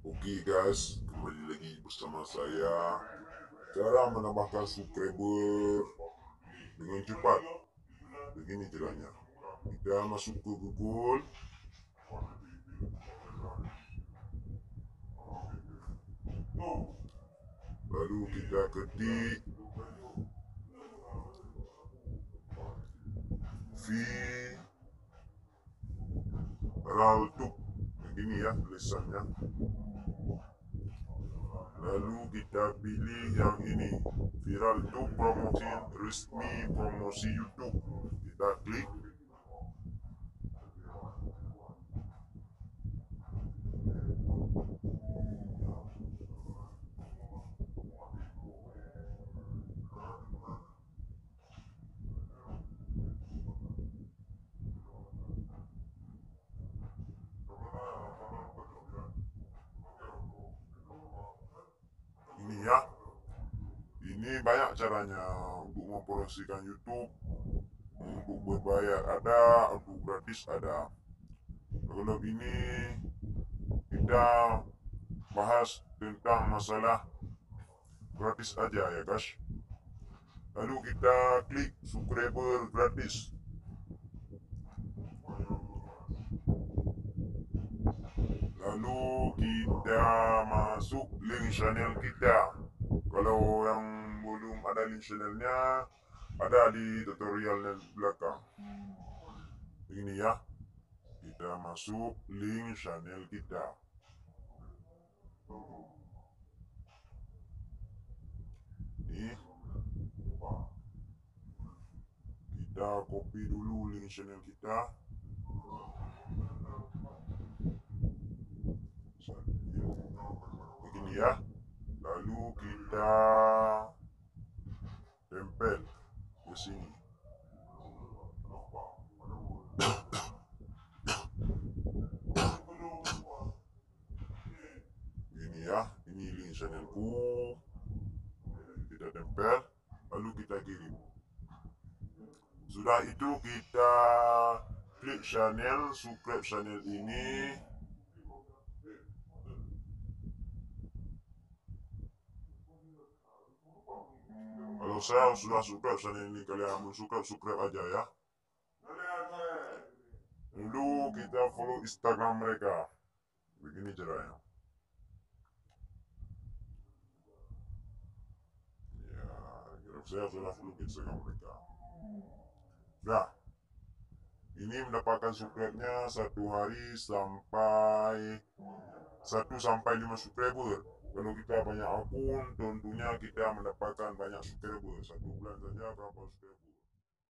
Oke guys, kembali lagi bersama saya. Cara menambahkan subscriber dengan cepat. Begini caranya. Kita masuk ke Google. Lalu kita ketik viral tube. Begini ya tulisannya. Lalu kita pilih yang ini, viral tube promosi resmi promosi YouTube. Kita klik. Ini ya. Ini banyak caranya untuk mempromosikan YouTube. Untuk berbayar ada, untuk gratis ada. Kalau ini kita bahas tentang masalah gratis aja ya guys. Lalu kita klik subscriber gratis. Lalu kita masuk link channel kita. Kalau yang belum ada link channelnya, ada di tutorial belakang. Ini ya, kita masuk link channel kita. Ini kita copy dulu link channel kita. Begini ya. Lalu kita tempel ke sini. Ini ya, ini link channelku. Kita tempel, lalu kita kirim. Sudah itu kita klik channel, subscribe channel ini. Kalau saya sudah subscribe channel ini, kalian belum subscribe aja ya. Lalu kita follow Instagram mereka. Begini caranya. Ya, saya sudah follow Instagram mereka. Nah, ini mendapatkan subscribe-nya 1 sampai 5 subscriber. Kalau kita banyak akun, tentunya kita mendapatkan banyak subscriber. 1 bulan saja berapa subscriber.